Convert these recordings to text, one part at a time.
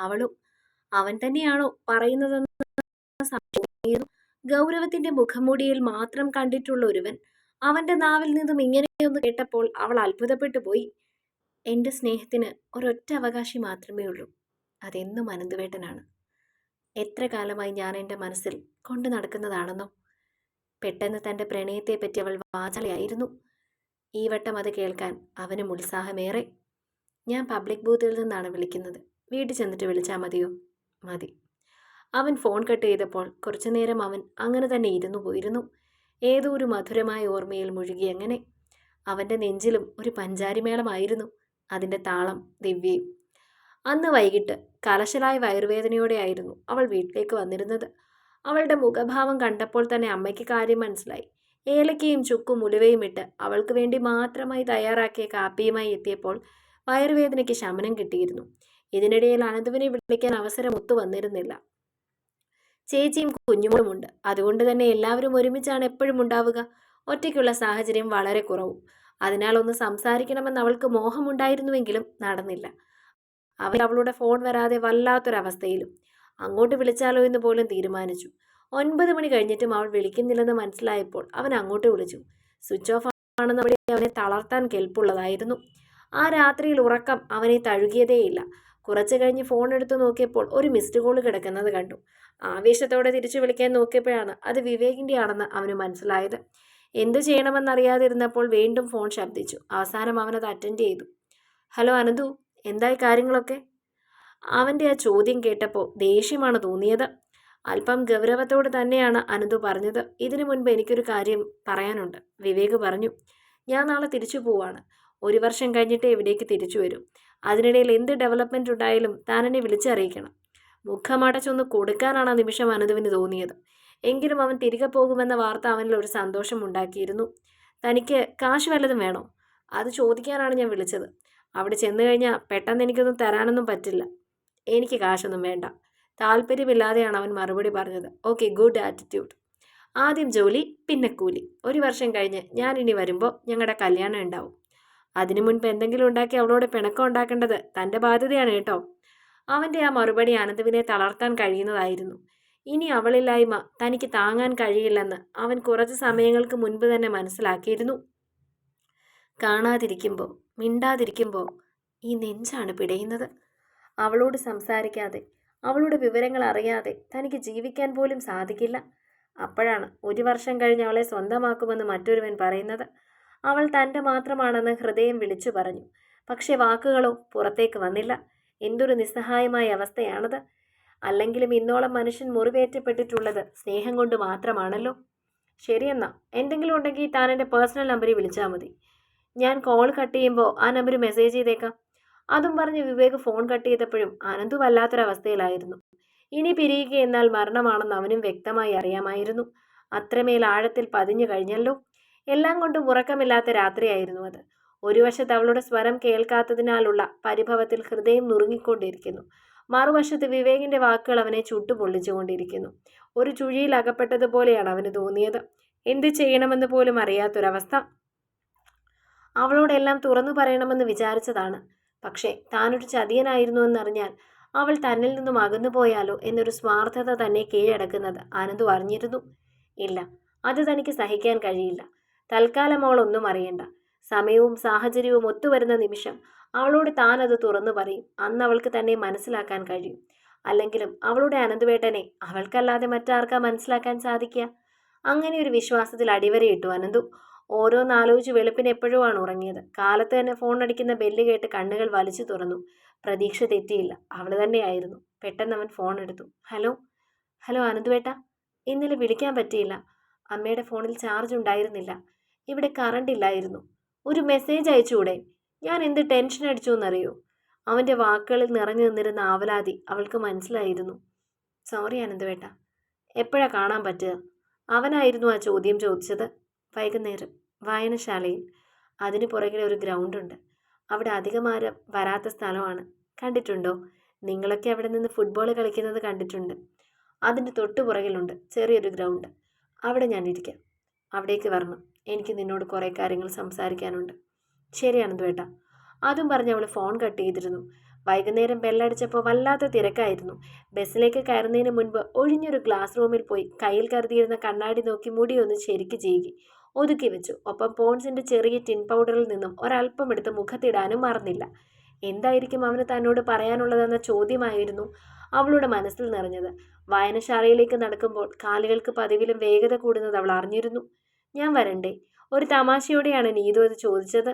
അവളും. അവൻ തന്നെയാണോ പറയുന്നതെന്ന് സംശയിക്കുന്നു. ഗൗരവത്തിന്റെ മുഖംമൂടിയിൽ മാത്രം കണ്ടിട്ടുള്ള ഒരുവൻ അവന്റെ നാവിൽ നിന്നും ഇങ്ങനെയൊന്ന് കേട്ടപ്പോൾ അവൾ അത്ഭുതപ്പെട്ടു പോയി. എന്റെ സ്നേഹത്തിന് ഒരൊറ്റ അവകാശി മാത്രമേ ഉള്ളൂ. അതെന്നും അനന്തുവേട്ടനാണ്. എത്ര കാലമായി ഞാൻ എൻ്റെ മനസ്സിൽ കൊണ്ടു നടക്കുന്നതാണെന്നോ. പെട്ടെന്ന് തൻ്റെ പ്രണയത്തെപ്പറ്റി അവൾ വാചാലയായിരുന്നു. ഈ വട്ടം അത് കേൾക്കാൻ അവനും ഉത്സാഹമേറെ. ഞാൻ പബ്ലിക് ബൂത്തിൽ നിന്നാണ് വിളിക്കുന്നത്. വീട്ടിൽ ചെന്നിട്ട് വിളിച്ചാൽ മതിയോ? മതി. അവൻ ഫോൺ കട്ട് ചെയ്തപ്പോൾ കുറച്ചു നേരം അവൻ അങ്ങനെ തന്നെ ഇരുന്നു പോയിരുന്നു. ഏതോ ഒരു മധുരമായ ഓർമ്മയിൽ മുഴുകി അങ്ങനെ. അവൻ്റെ നെഞ്ചിലും ഒരു പഞ്ചാരിമേളമായിരുന്നു. അതിൻ്റെ താളം ദിവ്യയും. അന്ന് വൈകിട്ട് കലശലായ വയറുവേദനയോടെയായിരുന്നു അവൾ വീട്ടിലേക്ക് വന്നിരുന്നത്. അവളുടെ മുഖഭാവം കണ്ടപ്പോൾ തന്നെ അമ്മയ്ക്ക് കാര്യം മനസ്സിലായി. ഏലക്കയും ചുക്കും ഉലുവയും ഇട്ട് അവൾക്ക് വേണ്ടി മാത്രമായി തയ്യാറാക്കിയ കാപ്പിയുമായി എത്തിയപ്പോൾ വയറുവേദനയ്ക്ക് ശമനം കിട്ടിയിരുന്നു. ഇതിനിടയിൽ അനന്തുവിനെ വിളിക്കാൻ അവസരം ഒത്തു വന്നിരുന്നില്ല. ചേച്ചിയും കുഞ്ഞുമോളുമുണ്ട്. അതുകൊണ്ട് തന്നെ എല്ലാവരും ഒരുമിച്ചാണ് എപ്പോഴും ഉണ്ടാവുക. ഒറ്റയ്ക്കുള്ള സാഹചര്യം വളരെ കുറവും. അതിനാൽ ഒന്ന് സംസാരിക്കണമെന്ന് അവൾക്ക് മോഹമുണ്ടായിരുന്നുവെങ്കിലും നടന്നില്ല. അവളുടെ ഫോൺ വരാതെ വല്ലാത്തൊരവസ്ഥയിലും. അങ്ങോട്ട് വിളിച്ചാലോ എന്ന് പോലും തീരുമാനിച്ചു. 9 മണി കഴിഞ്ഞിട്ടും അവൾ വിളിക്കുന്നില്ലെന്ന് മനസ്സിലായപ്പോൾ അവൻ അങ്ങോട്ട് വിളിച്ചു. സ്വിച്ച് ഓഫ് ആണെന്ന് അവനെ തളർത്താൻ കെൽപ്പുള്ളതായിരുന്നു. ആ രാത്രിയിൽ ഉറക്കം അവനെ തഴുകിയതേയില്ല. കുറച്ചു കഴിഞ്ഞ് ഫോൺ എടുത്തു നോക്കിയപ്പോൾ ഒരു മിസ്ഡ് കോൾ കിടക്കുന്നത് കണ്ടു. ആവേശത്തോടെ തിരിച്ചു വിളിക്കാൻ നോക്കിയപ്പോഴാണ് അത് വിവേകിൻ്റെ ആണെന്ന് അവന് മനസ്സിലായത്. എന്തു ചെയ്യണമെന്നറിയാതിരുന്നപ്പോൾ വീണ്ടും ഫോൺ ശബ്ദിച്ചു. അവസാനം അവനത് അറ്റൻഡ് ചെയ്തു. ഹലോ അനന്തു, എന്തായി കാര്യങ്ങളൊക്കെ? അവൻ്റെ ആ ചോദ്യം കേട്ടപ്പോൾ ദേഷ്യമാണ് തോന്നിയത്. അല്പം ഗൗരവത്തോട് തന്നെയാണ് അനന്തു പറഞ്ഞത്. ഇതിനു മുൻപ് എനിക്കൊരു കാര്യം പറയാനുണ്ട്. വിവേക് പറഞ്ഞു. ഞാൻ നാളെ തിരിച്ചു പോവാണ്. 1 വർഷം കഴിഞ്ഞിട്ട് ഇവിടേക്ക് തിരിച്ചു വരും. അതിനിടയിൽ എന്ത് ഡെവലപ്മെൻ്റ് ഉണ്ടായാലും താൻ എന്നെ വിളിച്ചറിയിക്കണം. മുഖമടച്ചൊന്ന് കൊടുക്കാനാണ് ആ നിമിഷം അനന്തുവിന് തോന്നിയത്. എങ്കിലും അവൻ തിരികെ പോകുമെന്ന വാർത്ത അവനിൽ ഒരു സന്തോഷം ഉണ്ടാക്കിയിരുന്നു. തനിക്ക് കാശ് വല്ലതും വേണോ? അത് ചോദിക്കാനാണ് ഞാൻ വിളിച്ചത്. അവിടെ ചെന്ന് കഴിഞ്ഞാൽ പെട്ടെന്ന് എനിക്കൊന്നും തരാനൊന്നും പറ്റില്ല. എനിക്ക് കാശൊന്നും വേണ്ട. താല്പര്യമില്ലാതെയാണ് അവൻ മറുപടി പറഞ്ഞത്. Okay, good attitude. ആദ്യം ജോലി, പിന്നെ കൂലി. 1 വർഷം കഴിഞ്ഞ് ഞാൻ ഇനി വരുമ്പോൾ ഞങ്ങളുടെ കല്യാണം ഉണ്ടാവും. അതിനു മുൻപ് എന്തെങ്കിലും ഉണ്ടാക്കി അവളോട് പിണക്കം ഉണ്ടാക്കേണ്ടത് തൻ്റെ ബാധ്യതയാണ് കേട്ടോ. അവൻ്റെ ആ മറുപടി അനന്തുവിനെ തളർത്താൻ കഴിയുന്നതായിരുന്നു. ഇനി അവളില്ലായ്മ തനിക്ക് താങ്ങാൻ കഴിയില്ലെന്ന് അവൻ കുറച്ച് സമയങ്ങൾക്ക് മുൻപ് തന്നെ മനസ്സിലാക്കിയിരുന്നു. കാണാതിരിക്കുമ്പോൾ, മിണ്ടാതിരിക്കുമ്പോൾ ഈ നെഞ്ചാണ് പിടയുന്നത്. അവളോട് സംസാരിക്കാതെ, അവളുടെ വിവരങ്ങൾ അറിയാതെ തനിക്ക് ജീവിക്കാൻ പോലും സാധിക്കില്ല. അപ്പോഴാണ് 1 വർഷം കഴിഞ്ഞ് അവളെ സ്വന്തമാക്കുമെന്ന് മറ്റൊരുവൻ പറയുന്നത്. അവൾ തൻ്റെ മാത്രമാണെന്ന് ഹൃദയം വിളിച്ചു പറഞ്ഞു. പക്ഷെ വാക്കുകളോ പുറത്തേക്ക് വന്നില്ല. എന്തൊരു നിസ്സഹായമായ അവസ്ഥയാണത്. അല്ലെങ്കിലും ഇന്നോളം മനുഷ്യൻ മുറിവേറ്റപ്പെട്ടിട്ടുള്ളത് സ്നേഹം കൊണ്ട് മാത്രമാണല്ലോ. ശരിയെന്നാ, എന്തെങ്കിലും ഉണ്ടെങ്കിൽ താൻ എൻ്റെ പേഴ്സണൽ നമ്പറിൽ വിളിച്ചാൽ മതി. ഞാൻ കോൾ കട്ട് ചെയ്യുമ്പോൾ ആ നമ്പർ മെസ്സേജ് ചെയ്തേക്കാം. അതും പറഞ്ഞ് വിവേക് ഫോൺ കട്ട് ചെയ്തപ്പോഴും അനന്തു വല്ലാത്തൊരവസ്ഥയിലായിരുന്നു. ഇനി പിരിയുക എന്നാൽ മരണമാണെന്ന് അവനും വ്യക്തമായി അറിയാമായിരുന്നു. അത്രമേൽ ആഴത്തിൽ പതിഞ്ഞു കഴിഞ്ഞല്ലോ. എല്ലാം കൊണ്ടും ഉറക്കമില്ലാത്ത രാത്രിയായിരുന്നു അത്. ഒരു വശത്ത് അവളുടെ സ്വരം കേൾക്കാത്തതിനാലുള്ള പരിഭവത്തിൽ ഹൃദയം നുറുങ്ങിക്കൊണ്ടിരിക്കുന്നു. മറുവശത്ത് വിവേകിന്റെ വാക്കുകൾ അവനെ ചുട്ടുപൊള്ളിച്ചുകൊണ്ടിരിക്കുന്നു. ഒരു ചുഴിയിൽ അകപ്പെട്ടതുപോലെയാണ് അവന് തോന്നിയത്. എന്ത് ചെയ്യണമെന്ന് പോലും അറിയാത്തൊരവസ്ഥ. അവളോടെല്ലാം തുറന്നു പറയണമെന്ന് വിചാരിച്ചതാണ്. പക്ഷേ താനൊരു ചതിയനായിരുന്നു എന്നറിഞ്ഞാൽ അവൾ തന്നിൽ നിന്നും അകന്നു പോയാലോ എന്നൊരു സ്വാർത്ഥത തന്നെ കീഴടക്കുന്നത് അനന്തു അറിഞ്ഞിരുന്നു. ഇല്ല, അത് തനിക്ക് സഹിക്കാൻ കഴിയില്ല. തൽക്കാലം അവൾ ഒന്നും അറിയണ്ട. സമയവും സാഹചര്യവും ഒത്തുവരുന്ന നിമിഷം അവളോട് താൻ അത് തുറന്നു പറയും. അന്ന് അവൾക്ക് തന്നെ മനസ്സിലാക്കാൻ കഴിയും. അല്ലെങ്കിലും അവളുടെ അനന്തുവേട്ടനെ അവൾക്കല്ലാതെ മറ്റാർക്കാ മനസ്സിലാക്കാൻ സാധിക്കുക? അങ്ങനെ ഒരു വിശ്വാസത്തിൽ അടിവരയിട്ടു അനന്തു. ഓരോന്നാലോചിച്ച് വെളുപ്പിന് എപ്പോഴുമാണ് ഉറങ്ങിയത്. കാലത്ത് തന്നെ ഫോൺ അടിക്കുന്ന ബെല്ല് കേട്ട് കണ്ണുകൾ വലിച്ചു തുറന്നു. പ്രതീക്ഷ തെറ്റിയില്ല, അവൾ തന്നെയായിരുന്നു. പെട്ടെന്ന് അവൻ ഫോൺ എടുത്തു. ഹലോ ഹലോ അനന്തുവേട്ട, ഇന്നലെ വിളിക്കാൻ പറ്റിയില്ല. അമ്മയുടെ ഫോണിൽ ചാർജ് ഉണ്ടായിരുന്നില്ല. ഇവിടെ കറണ്ട് ഇല്ലായിരുന്നു. ഒരു മെസ്സേജ് അയച്ചുകൂടെ? ഞാൻ എന്ത് ടെൻഷൻ അടിച്ചു എന്നറിയോ? അവൻ്റെ വാക്കുകളിൽ നിറഞ്ഞു നിന്നിരുന്ന ആവലാതി അവൾക്ക് മനസ്സിലായിരുന്നു. സോറി അനന്തുവേട്ട. എപ്പോഴാ കാണാൻ പറ്റുക? അവനായിരുന്നു ആ ചോദ്യം ചോദിച്ചത്. വൈകുന്നേരം വായനശാലയിൽ. അതിന് പുറകിൽ ഒരു ഗ്രൗണ്ടുണ്ട്. അവിടെ അധികം ആരും വരാത്ത സ്ഥലമാണ്. കണ്ടിട്ടുണ്ടോ? നിങ്ങളൊക്കെ അവിടെ നിന്ന് ഫുട്ബോൾ കളിക്കുന്നത് കണ്ടിട്ടുണ്ട്. അതിൻ്റെ തൊട്ടു പുറകിലുണ്ട് ചെറിയൊരു ഗ്രൗണ്ട്. അവിടെ ഞാൻ ഇരിക്കാം. അവിടേക്ക് വരണം. എനിക്ക് നിന്നോട് കുറേ കാര്യങ്ങൾ സംസാരിക്കാനുണ്ട്. ശരി അനന്തുവേട്ട. അതും പറഞ്ഞ് അവൾ ഫോൺ കട്ട് ചെയ്തിരുന്നു. വൈകുന്നേരം ബെല്ലടിച്ചപ്പോൾ വല്ലാത്ത തിരക്കായിരുന്നു. ബസ്സിലേക്ക് കയറുന്നതിന് മുൻപ് ഒഴിഞ്ഞൊരു ക്ലാസ് റൂമിൽ പോയി കയ്യിൽ കരുതിയിരുന്ന കണ്ണാടി നോക്കി മുടിയൊന്ന് ശരിക്ക് ചെയ്കി ഒതുക്കി വെച്ചു. ഒപ്പം പോൺസിന്റെ ചെറിയ ടിൻ പൗഡറിൽ നിന്നും ഒരല്പം എടുത്ത് മുഖത്തിടാനും മറന്നില്ല. എന്തായിരിക്കും അവന് തന്നോട് പറയാനുള്ളതെന്ന ചോദ്യമായിരുന്നു അവളുടെ മനസ്സിൽ നിറഞ്ഞത്. വായനശാലയിലേക്ക് നടക്കുമ്പോൾ കാലുകൾക്ക് പതിവിലും വേഗത കൂടുന്നത് അവൾ അറിഞ്ഞിരുന്നു. ഞാൻ വരണ്ടേ? ഒരു തമാശയോടെയാണ് നീതു അത് ചോദിച്ചത്.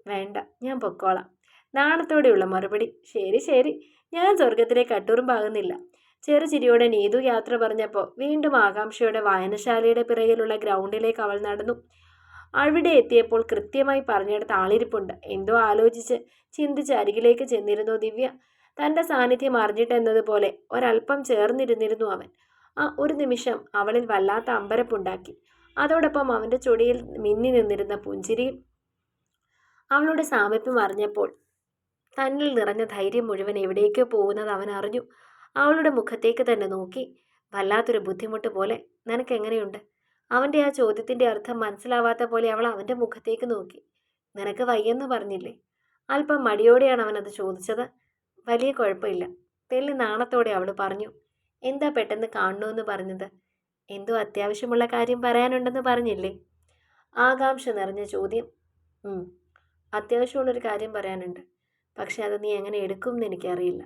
വേണ്ട, ഞാൻ പൊക്കോളാം. നാണത്തോടെയുള്ള മറുപടി. ശരി ശരി, ഞാൻ സ്വർഗത്തിലേക്ക് കട്ടുറുമ്പാകുന്നില്ല. ചെറുചിരിയോടെ നീതു യാത്ര പറഞ്ഞപ്പോൾ വീണ്ടും ആകാംക്ഷയോടെ വായനശാലയുടെ പിറകിലുള്ള ഗ്രൗണ്ടിലേക്ക് അവൾ നടന്നു. അവിടെ എത്തിയപ്പോൾ കൃത്യമായി പറഞ്ഞെടുത്ത് ആളിരിപ്പുണ്ട്. എന്തോ ആലോചിച്ച് ചിന്തിച്ച് അരികിലേക്ക് ചെന്നിരുന്നു ദിവ്യ. തൻ്റെ സാന്നിധ്യം അറിഞ്ഞിട്ടെന്നതുപോലെ ഒരല്പം ചേർന്നിരുന്നിരുന്നു അവൻ. ആ ഒരു നിമിഷം അവളിൽ വല്ലാത്ത അമ്പരപ്പുണ്ടാക്കി. അതോടൊപ്പം അവൻ്റെ ചുടിയിൽ മിന്നി നിന്നിരുന്ന പുഞ്ചിരിയും. അവളുടെ സാമീപ്യം അറിഞ്ഞപ്പോൾ തന്നിൽ നിറഞ്ഞ ധൈര്യം മുഴുവൻ എവിടേക്കോ പോകുന്നത് അവൻ അറിഞ്ഞു. അവളുടെ മുഖത്തേക്ക് തന്നെ നോക്കി. വല്ലാത്തൊരു ബുദ്ധിമുട്ട് പോലെ. നിനക്കെങ്ങനെയുണ്ട്? അവൻ്റെ ആ ചോദ്യത്തിൻ്റെ അർത്ഥം മനസ്സിലാവാത്ത പോലെ അവൾ അവൻ്റെ മുഖത്തേക്ക് നോക്കി. നിനക്ക് വയ്യെന്ന് പറഞ്ഞില്ലേ? അല്പം മടിയോടെയാണ് അവനത് ചോദിച്ചത്. വലിയ കുഴപ്പമില്ല, തെല്ലി നാണത്തോടെ അവൾ പറഞ്ഞു. എന്താ പെട്ടെന്ന് കാണണമെന്ന് പറഞ്ഞത്? എന്തോ അത്യാവശ്യമുള്ള കാര്യം പറയാനുണ്ടെന്ന് പറഞ്ഞില്ലേ? ആകാംക്ഷ നിറഞ്ഞ ചോദ്യം. അത്യാവശ്യമുള്ളൊരു കാര്യം പറയാനുണ്ട്. പക്ഷെ അത് നീ എങ്ങനെ എടുക്കും എന്ന് എനിക്കറിയില്ല.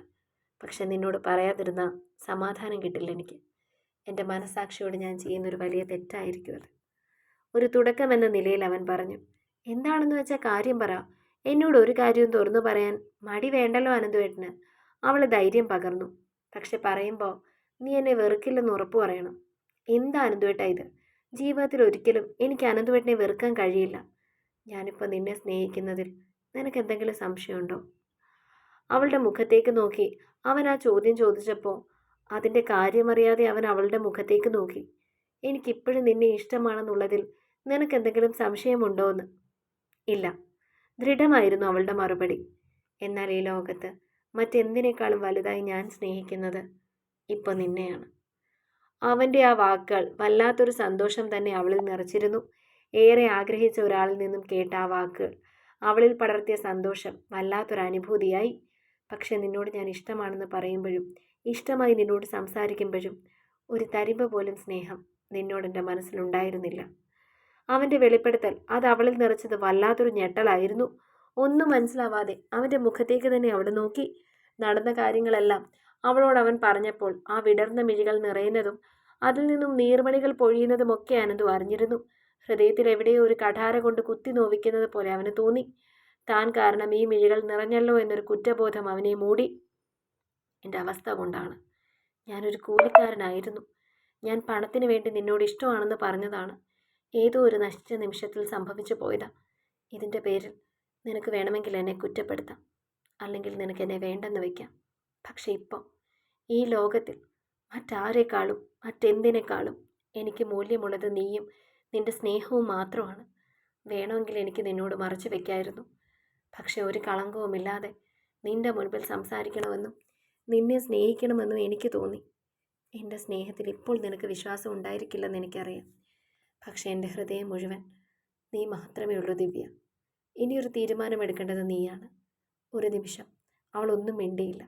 പക്ഷെ നിന്നോട് പറയാതിരുന്ന സമാധാനം കിട്ടില്ല എനിക്ക്. എൻ്റെ മനസ്സാക്ഷിയോട് ഞാൻ ചെയ്യുന്നൊരു വലിയ തെറ്റായിരിക്കും അത്. ഒരു തുടക്കം എന്ന നിലയിൽ അവൻ പറഞ്ഞു. എന്താണെന്ന് വെച്ചാൽ കാര്യം പറ. എന്നോട് ഒരു കാര്യവും തുറന്നു പറയാൻ മടി വേണ്ടല്ലോ അനന്തുവേട്ടന്. അവൾ ധൈര്യം പകർന്നു. പക്ഷെ പറയുമ്പോൾ നീ എന്നെ വെറുക്കില്ലെന്ന് ഉറപ്പു പറയണം. എന്താ അനന്തുവേട്ട ഇത്? ജീവിതത്തിൽ ഒരിക്കലും എനിക്ക് അനന്തുവേട്ടനെ വെറുക്കാൻ കഴിയില്ല. ഞാനിപ്പോൾ നിന്നെ സ്നേഹിക്കുന്നതിൽ നിനക്ക് എന്തെങ്കിലും സംശയമുണ്ടോ? അവളുടെ മുഖത്തേക്ക് നോക്കി അവൻ ആ ചോദ്യം ചോദിച്ചപ്പോൾ അതിൻ്റെ കാര്യമറിയാതെ അവൻ അവളുടെ മുഖത്തേക്ക് നോക്കി. എനിക്കിപ്പോഴും നിന്നെ ഇഷ്ടമാണെന്നുള്ളതിൽ നിനക്ക് എന്തെങ്കിലും സംശയമുണ്ടോ എന്ന്? ഇല്ല, ദൃഢമായിരുന്നു അവളുടെ മറുപടി. എന്നാൽ ഈ ലോകത്ത് മറ്റെന്തിനേക്കാളും വലുതായി ഞാൻ സ്നേഹിക്കുന്നത് ഇപ്പോൾ നിന്നെയാണ്. അവൻ്റെ ആ വാക്കുകൾ വല്ലാത്തൊരു സന്തോഷം തന്നെ അവളിൽ നിറച്ചിരുന്നു. ഏറെ ആഗ്രഹിച്ച ഒരാളിൽ നിന്നും കേട്ട ആ വാക്കുകൾ അവളിൽ പടർത്തിയ സന്തോഷം വല്ലാത്തൊരനുഭൂതിയായി. പക്ഷെ നിന്നോട് ഞാൻ ഇഷ്ടമാണെന്ന് പറയുമ്പോഴും ഇഷ്ടമായി നിന്നോട് സംസാരിക്കുമ്പോഴും ഒരു തരിമ്പ് പോലും സ്നേഹം നിന്നോടെൻ്റെ മനസ്സിലുണ്ടായിരുന്നില്ല. അവൻ്റെ വെളിപ്പെടുത്തൽ അത് അവളിൽ നിറച്ചത് വല്ലാത്തൊരു ഞെട്ടലായിരുന്നു. ഒന്നും മനസ്സിലാവാതെ അവൻ്റെ മുഖത്തേക്ക് തന്നെ അവൾ നോക്കി. നടന്ന കാര്യങ്ങളെല്ലാം അവളോട് അവൻ പറഞ്ഞപ്പോൾ ആ വിടർന്ന മിഴികൾ നിറയുന്നതും അതിൽ നിന്നും നീർമണികൾ പൊഴിയുന്നതുമൊക്കെ അനന്തു അറിഞ്ഞിരുന്നു. ഹൃദയത്തിൽ എവിടെയോ ഒരു കഠാര കൊണ്ട് കുത്തി നോവിക്കുന്നത് പോലെ അവന് തോന്നി. താൻ കാരണം ഈ മിഴികൾ നിറഞ്ഞല്ലോ എന്നൊരു കുറ്റബോധം അവനെ മൂടി. എൻ്റെ അവസ്ഥ കൊണ്ടാണ്. ഞാനൊരു കൂലിക്കാരനായിരുന്നു. ഞാൻ പണത്തിന് വേണ്ടി നിന്നോട് ഇഷ്ടമാണെന്ന് പറഞ്ഞതാണ്. ഏതോ ഒരു നശിച്ച നിമിഷത്തിൽ സംഭവിച്ചു പോയതാ. ഇതിൻ്റെ പേരിൽ നിനക്ക് വേണമെങ്കിൽ എന്നെ കുറ്റപ്പെടുത്താം, അല്ലെങ്കിൽ നിനക്ക് എന്നെ വേണ്ടെന്ന് വയ്ക്കാം. പക്ഷെ ഇപ്പോൾ ഈ ലോകത്തിൽ മറ്റാരെക്കാളും മറ്റെന്തിനേക്കാളും എനിക്ക് മൂല്യമുള്ളത് നീയും നിൻ്റെ സ്നേഹവും മാത്രമാണ്. വേണമെങ്കിൽ എനിക്ക് നിന്നോട് മറച്ചു വയ്ക്കായിരുന്നു. പക്ഷെ ഒരു കളങ്കവുമില്ലാതെ നിൻ്റെ മുൻപിൽ സംസാരിക്കണമെന്നും നിന്നെ സ്നേഹിക്കണമെന്നും എനിക്ക് തോന്നി. എൻ്റെ സ്നേഹത്തിൽ ഇപ്പോൾ നിനക്ക് വിശ്വാസം ഉണ്ടായിരിക്കില്ലെന്ന് എനിക്കറിയാം. പക്ഷെ എൻ്റെ ഹൃദയം മുഴുവൻ നീ മാത്രമേ ഉള്ളൂ ദിവ്യ. ഇനിയൊരു തീരുമാനമെടുക്കേണ്ടത് നീയാണ്. ഒരു നിമിഷം അവളൊന്നും മിണ്ടിയില്ല.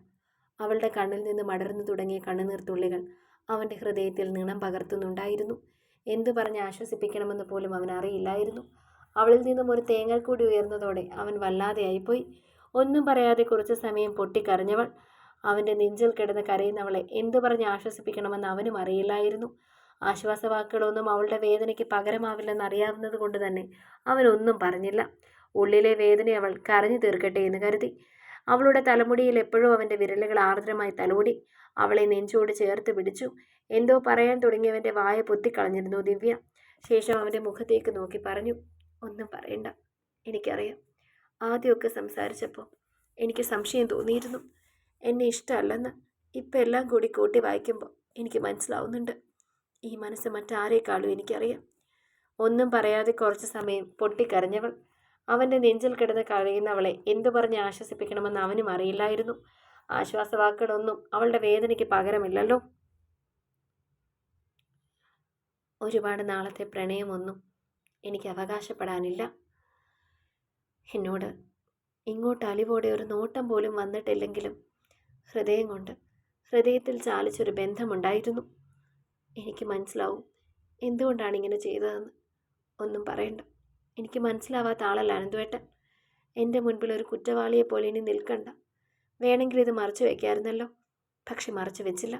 അവളുടെ കണ്ണിൽ നിന്ന് മടർന്നു തുടങ്ങിയ കണ്ണുനീർത്തുള്ളികൾ അവൻ്റെ ഹൃദയത്തിൽ നിണം പകർത്തുന്നുണ്ടായിരുന്നു. എന്തു പറഞ്ഞ് ആശ്വസിപ്പിക്കണമെന്ന് പോലും അവൻ അറിയില്ലായിരുന്നു. അവളിൽ നിന്നും ഒരു തേങ്ങൽ കൂടി ഉയർന്നതോടെ അവൻ വല്ലാതെയായിപ്പോയി. ഒന്നും പറയാതെ കുറച്ചു സമയം പൊട്ടിക്കരഞ്ഞവൾ. അവൻ്റെ നെഞ്ചിൽ കിടന്ന് കരയുന്നവളെ എന്തു പറഞ്ഞ് ആശ്വസിപ്പിക്കണമെന്ന് അവനും അറിയില്ലായിരുന്നു. ആശ്വാസവാക്കുകളൊന്നും അവളുടെ വേദനയ്ക്ക് പകരമാവില്ലെന്ന് അറിയാവുന്നത് കൊണ്ട് തന്നെ അവനൊന്നും പറഞ്ഞില്ല. ഉള്ളിലെ വേദന അവൾ കരഞ്ഞു തീർക്കട്ടെ എന്ന് കരുതി. അവളുടെ തലമുടിയിൽ എപ്പോഴും അവൻ്റെ വിരലുകൾ ആർദ്രമായി തലോടി. അവളെ നെഞ്ചോട് ചേർത്ത് പിടിച്ചു. എന്തോ പറയാൻ തുടങ്ങിയവൻ്റെ വായ പൊത്തിക്കളഞ്ഞിരുന്നു ദിവ്യ. ശേഷം അവൻ്റെ മുഖത്തേക്ക് നോക്കി പറഞ്ഞു, ഒന്നും പറയണ്ട. എനിക്കറിയാം. ആദ്യമൊക്കെ സംസാരിച്ചപ്പോൾ എനിക്ക് സംശയം തോന്നിയിരുന്നു. എന്നെ ഇഷ്ടമല്ലെന്ന്. ഇപ്പം എല്ലാം കൂടി കൂട്ടി വായിക്കുമ്പോൾ എനിക്ക് മനസ്സിലാവുന്നുണ്ട്. ഈ മനസ്സ് മറ്റാരേക്കാളും എനിക്കറിയാം. ഒന്നും പറയാതെ കുറച്ച് സമയം പൊട്ടിക്കരഞ്ഞവൾ. അവൻ്റെ നെഞ്ചിൽ കിടന്ന് കരയുന്നവളെ എന്തു പറഞ്ഞ് ആശ്വസിപ്പിക്കണമെന്ന് അവനും അറിയില്ലായിരുന്നു. ആശ്വാസവാക്കുകളൊന്നും അവളുടെ വേദനയ്ക്ക് പകരമില്ലല്ലോ. ഒരുപാട് നാളത്തെ പ്രണയമൊന്നും എനിക്ക് അവകാശപ്പെടാനില്ല. എന്നോട് ഇങ്ങോട്ട് അലിവോടെ ഒരു നോട്ടം പോലും വന്നിട്ടില്ലെങ്കിലും ഹൃദയം കൊണ്ട് ഹൃദയത്തിൽ ചാലിച്ചൊരു ബന്ധമുണ്ടായിരുന്നു. എനിക്ക് മനസ്സിലാവും എന്തുകൊണ്ടാണ് ഇങ്ങനെ ചെയ്തതെന്ന്. ഒന്നും പറയണ്ട. എനിക്ക് മനസ്സിലാവാത്ത ആളല്ല അനന്തുവേട്ടൻ. എൻ്റെ മുൻപിൽ ഒരു കുറ്റവാളിയെ പോലെ ഇനി നിൽക്കണ്ട. വേണമെങ്കിൽ ഇത് മറച്ചു വയ്ക്കാമായിരുന്നല്ലോ. പക്ഷെ മറച്ചു വെച്ചില്ല.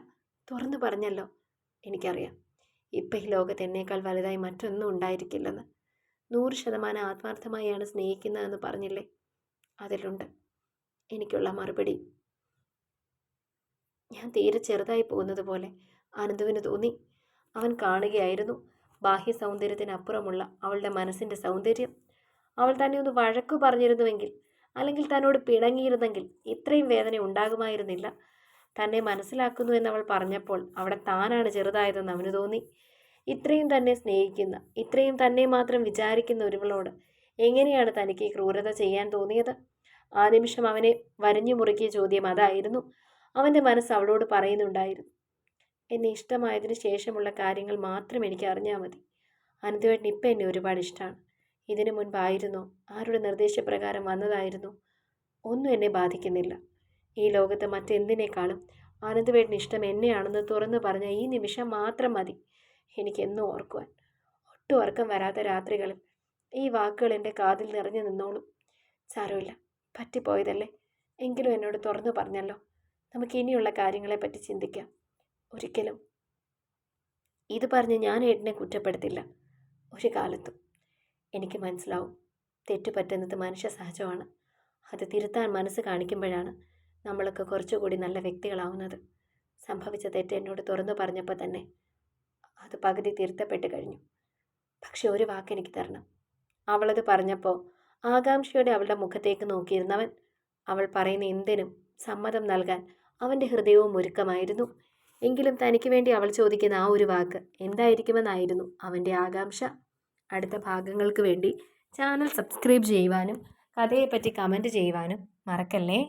തുറന്നു പറഞ്ഞല്ലോ. എനിക്കറിയാം ഇപ്പം ഈ ലോകത്ത് എന്നേക്കാൾ വലുതായി മറ്റൊന്നും ഉണ്ടായിരിക്കില്ലെന്ന്. 100% ആത്മാർത്ഥമായാണ് സ്നേഹിക്കുന്നതെന്ന് പറഞ്ഞില്ലേ, അതിലുണ്ട് എനിക്കുള്ള മറുപടി. ഞാൻ തീരെ ചെറുതായി പോകുന്നത് പോലെ അനന്തുവിന് തോന്നി. അവൻ കാണുകയായിരുന്നു ബാഹ്യ സൗന്ദര്യത്തിനപ്പുറമുള്ള അവളുടെ മനസ്സിൻ്റെ സൗന്ദര്യം. അവൾ തന്നെ ഒന്ന് വഴക്കു പറഞ്ഞിരുന്നുവെങ്കിൽ, അല്ലെങ്കിൽ തന്നോട് പിണങ്ങിയിരുന്നെങ്കിൽ ഇത്രയും വേദന ഉണ്ടാകുമായിരുന്നില്ല. തന്നെ മനസ്സിലാക്കുന്നു എന്നവൾ പറഞ്ഞപ്പോൾ അവിടെ താനാണ് ചെറുതായതെന്ന് അവന് തോന്നി. ഇത്രയും തന്നെ സ്നേഹിക്കുന്ന, ഇത്രയും തന്നെ മാത്രം വിചാരിക്കുന്ന ഒരുവളോട് എങ്ങനെയാണ് തനിക്ക് ഈ ക്രൂരത ചെയ്യാൻ തോന്നിയത്? ആ നിമിഷം അവനെ വരിഞ്ഞു മുറുക്കിയ ചോദ്യം അതായിരുന്നു. അവൻ്റെ മനസ്സ് അവളോട് പറയുന്നുണ്ടായിരുന്നു, എന്നെ ഇഷ്ടമായതിനു ശേഷമുള്ള കാര്യങ്ങൾ മാത്രം എനിക്ക് അറിഞ്ഞാൽ മതി. അനന്തുവേട്ടൻ ഇപ്പം എന്നെ ഒരുപാട് ഇഷ്ടമാണ്. ഇതിനു മുൻപായിരുന്നോ, ആരുടെ നിർദ്ദേശപ്രകാരം വന്നതായിരുന്നു, ഒന്നും എന്നെ ബാധിക്കുന്നില്ല. ഈ ലോകത്ത് മറ്റെന്തിനേക്കാളും അനന്തുവേട്ടന് ഇഷ്ടം എന്നെയാണെന്ന് തുറന്നു പറഞ്ഞ ഈ നിമിഷം മാത്രം മതി എനിക്കെന്നും ഓർക്കുവാൻ. ഒട്ടും ഉറക്കം വരാത്ത രാത്രികളിൽ ഈ വാക്കുകൾ എൻ്റെ കാതിൽ നിറഞ്ഞു നിന്നോളും. സാരമില്ല, പറ്റിപ്പോയതല്ലേ, എങ്കിലും എന്നോട് തുറന്നു പറഞ്ഞല്ലോ. നമുക്ക് ഇനിയുള്ള കാര്യങ്ങളെപ്പറ്റി ചിന്തിക്കാം. ഒരിക്കലും ഇത് പറഞ്ഞ് ഞാൻ ഏട്ടനെ കുറ്റപ്പെടുത്തില്ല ഒരു കാലത്തും. എനിക്ക് മനസ്സിലാവും തെറ്റു പറ്റുന്നത് മനുഷ്യ സഹജമാണ്. അത് തിരുത്താൻ മനസ്സ് കാണിക്കുമ്പോഴാണ് നമ്മളൊക്കെ കുറച്ചുകൂടി നല്ല വ്യക്തികളാവുന്നത്. സംഭവിച്ച തെറ്റ് എന്നോട് തുറന്നു പറഞ്ഞപ്പോൾ തന്നെ അത് പകുതി തിരുത്തപ്പെട്ട് കഴിഞ്ഞു. പക്ഷെ ഒരു വാക്കെനിക്ക് തരണം. അവളത് പറഞ്ഞപ്പോൾ ആകാംക്ഷയോടെ അവളുടെ മുഖത്തേക്ക് നോക്കിയിരുന്നവൻ. അവൾ പറയുന്ന എന്തിനും സമ്മതം നൽകാൻ അവൻ്റെ ഹൃദയവും ഒരുക്കമായിരുന്നു. എങ്കിലും തനിക്ക് വേണ്ടി അവൾ ചോദിക്കുന്ന ആ ഒരു വാക്ക് എന്തായിരിക്കുമെന്നായിരുന്നു അവൻ്റെ ആകാംക്ഷ. അടുത്ത ഭാഗങ്ങൾക്ക് വേണ്ടി ചാനൽ സബ്സ്ക്രൈബ് ചെയ്യുവാനും കഥയെപ്പറ്റി കമൻറ്റ് ചെയ്യുവാനും മറക്കല്ലേ.